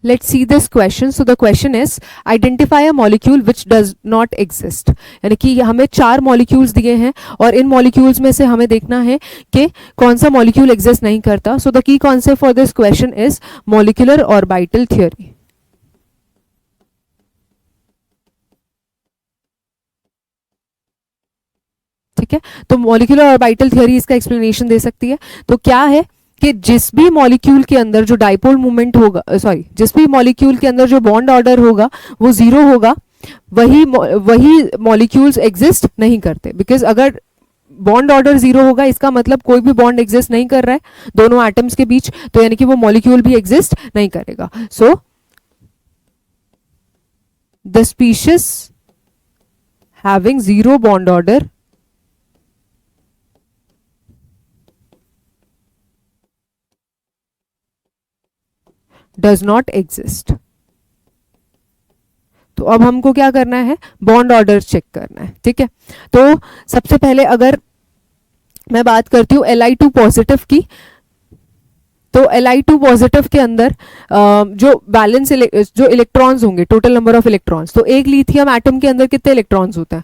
Let's see this question. So the question is identify a molecule which does not exist. यानी कि हमें 4 molecules दिए हैं और इन मॉलिक्यूल्स में से हमें देखना है कि कौन सा मॉलिक्यूल एग्जिस्ट नहीं करता. So the key concept for this question is molecular orbital theory. ठीक है, तो मॉलिक्यूलर ऑर्बिटल थ्योरी इसका एक्सप्लेनेशन दे सकती है. तो क्या है कि जिस भी मॉलिक्यूल के अंदर जो डाइपोल मूवमेंट होगा, जिस भी मॉलिक्यूल के अंदर जो बॉन्ड ऑर्डर होगा वो 0 होगा, वही मॉलिक्यूल्स एग्जिस्ट नहीं करते. बिकॉज अगर बॉन्ड ऑर्डर 0 होगा इसका मतलब कोई भी बॉन्ड एग्जिस्ट नहीं कर रहा है दोनों एटम्स के बीच, तो यानी कि वो मॉलिक्यूल भी एग्जिस्ट नहीं करेगा. So the species having 0 bond order does not exist. तो अब हमको क्या करना है, बॉन्ड ऑर्डर चेक करना है. ठीक है, तो सबसे पहले अगर मैं बात करती हूँ Li2 पॉजिटिव की, तो Li2 पॉजिटिव के अंदर जो बैलेंस जो इलेक्ट्रॉन्स होंगे, टोटल नंबर ऑफ इलेक्ट्रॉन्स, तो एक लिथियम एटम के अंदर कितने इलेक्ट्रॉन्स होते हैं,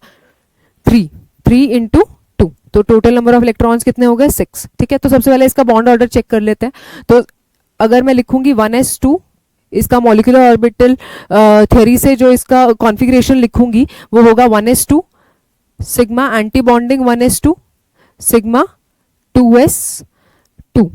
3 इंटू 2, तो टोटल नंबर ऑफ इलेक्ट्रॉन्स कितने हो गए, 6. ठीक है, तो सबसे पहले इसका बॉन्ड ऑर्डर चेक कर लेते हैं. तो अगर मैं लिखूंगी 1s2, इसका मॉलिक्यूलर ऑर्बिटल थ्योरी से जो इसका कॉन्फ़िगरेशन लिखूंगी वो होगा 1s2 sigma anti bonding 1s2 sigma 2s2.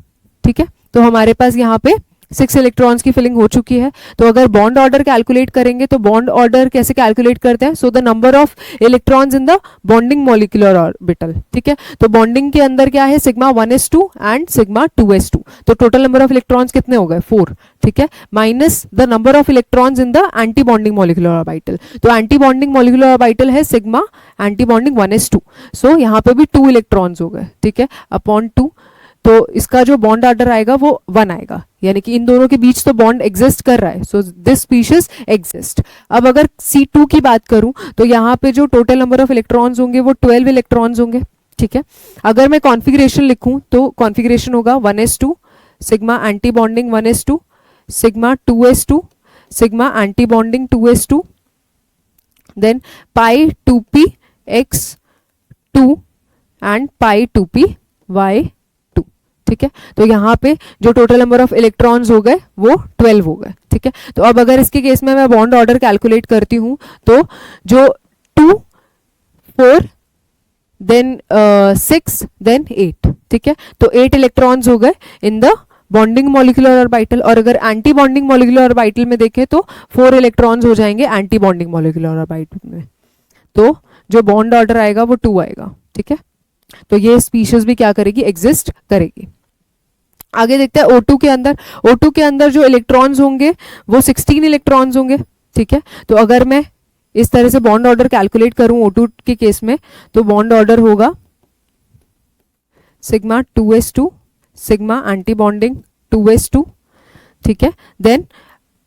ठीक है, तो हमारे पास यहाँ पे 6 इलेक्ट्रॉन्स की फिलिंग हो चुकी है. तो अगर बॉन्ड ऑर्डर कैलकुलेट करेंगे तो बॉन्ड ऑर्डर कैसे कैलकुलेट करते हैं, so the number of electrons in the bonding molecular orbital. ठीक है, तो बॉन्डिंग के अंदर क्या है, sigma 1s2 and sigma 2s2, तो टोटल नंबर ऑफ इलेक्ट्रॉन्स कितने हो गए, 4. ठीक है, minus the number of electrons in the anti bonding molecular orbital. तो एंटी बॉन्डिंग मॉलिक्यूलर ऑर्बिटल है सिग्मा एंटी बॉन्डिंग 1s2, सो यहाँ पे भी 2 इलेक्ट्रॉन्स हो गए. ठीक है, अपॉन 2, तो इसका जो बॉन्ड ऑर्डर आएगा वो 1 आएगा, यानी कि इन दोनों के बीच तो बॉन्ड एग्जिस्ट कर रहा है. So this species exist. अब अगर C2 की बात करूं तो यहाँ पे जो टोटल नंबर ऑफ इलेक्ट्रॉन्स होंगे वो 12 इलेक्ट्रॉन्स होंगे. ठीक है, अगर मैं कॉन्फ़िगरेशन लिखूं तो कॉन्फ़िगरेशन होगा 1s2 sigma anti bonding 1s2 sigma 2s2 sigma anti bonding 2s2, then pi 2p x2 and pi 2p y2. ठीक है, तो यहाँ पे जो टोटल नंबर ऑफ इलेक्ट्रॉन्स हो गए वो 12 हो गए. ठीक है, तो अब अगर इसके केस में मैं बॉन्ड ऑर्डर कैलकुलेट करती हूँ तो जो 2 4 देन 6 देन 8. ठीक है, तो 8 इलेक्ट्रॉन्स हो गए in the bonding molecular orbital, और अगर एंटी बॉन्डिंग मॉलिक्यूलर ऑर्बिटल में देखें तो 4 इलेक्ट्रॉन्स हो जाएंगे एंटी बॉन्डिंग मॉलिक्यूलर ऑर्बिटल में, तो जो बॉन्ड ऑर्डर आएगा वो 2 आएगा. ठीक है, तो ये स्पीशीज भी क्या करेगी, एग्जिस्ट करेगी. आगे देखते हैं O2 के अंदर. O2 के अंदर जो इलेक्ट्रॉन्स होंगे वो 16 इलेक्ट्रॉन्स होंगे. ठीक है, तो अगर मैं इस तरह से बॉन्ड ऑर्डर कैलकुलेट करूं O2 के केस में तो बॉन्ड ऑर्डर होगा sigma 2s2 sigma anti bonding 2s2. ठीक है, then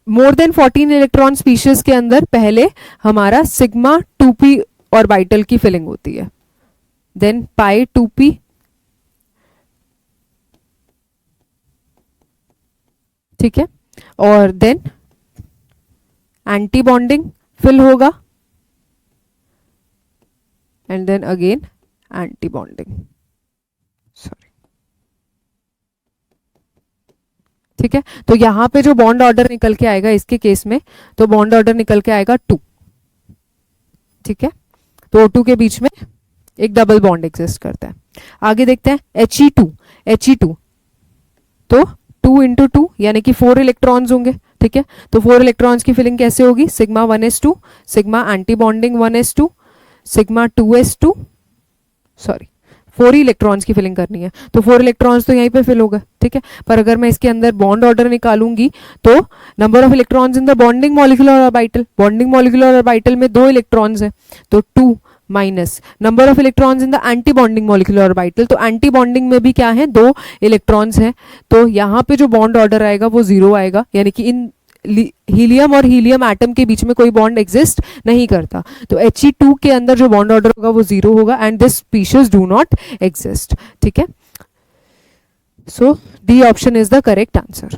more than 14 electron species के अंदर पहले हमारा सिग्मा 2p ऑर्बिटल की फिलिंग होती है, देन पाई 2p, ठीक है, और देन एंटी बॉन्डिंग फिल होगा and then again anti bonding, sorry. ठीक है, तो यहां पे जो बॉन्ड ऑर्डर निकल के आएगा इसके केस में, तो बॉन्ड ऑर्डर निकल के आएगा 2. ठीक है, तो O2 के बीच में एक डबल बॉन्ड एग्जिस्ट करता है. आगे देखते हैं He2, तो 2 इंटू 2 यानी कि 4 इलेक्ट्रॉन्स होंगे. ठीक है, तो 4 इलेक्ट्रॉन्स की फिलिंग कैसे होगी, sigma 1s2 sigma anti bonding 1s2 sigma 2s2, sorry 4 ही इलेक्ट्रॉन्स की फिलिंग करनी है, तो 4 इलेक्ट्रॉन्स तो यहीं पे फिल होगा. ठीक है, पर अगर मैं इसके अंदर बॉन्ड ऑर्डर निकालूंगी तो number of electrons in the bonding molecular orbital में 2 इलेक्ट्रॉन्स है, तो 2 minus number of electrons in the anti bonding molecular orbital, तो एंटी बॉन्डिंग में भी क्या है, 2 इलेक्ट्रॉन्स हैं, तो यहाँ पे जो बॉन्ड ऑर्डर आएगा वो 0 आएगा, यानी कि इन हीलियम और हीलियम एटम के बीच में कोई बॉन्ड एग्जिस्ट नहीं करता. तो He2 के अंदर जो बॉन्ड ऑर्डर होगा वो 0 होगा and this species do not exist. ठीक है, so D option is the correct answer.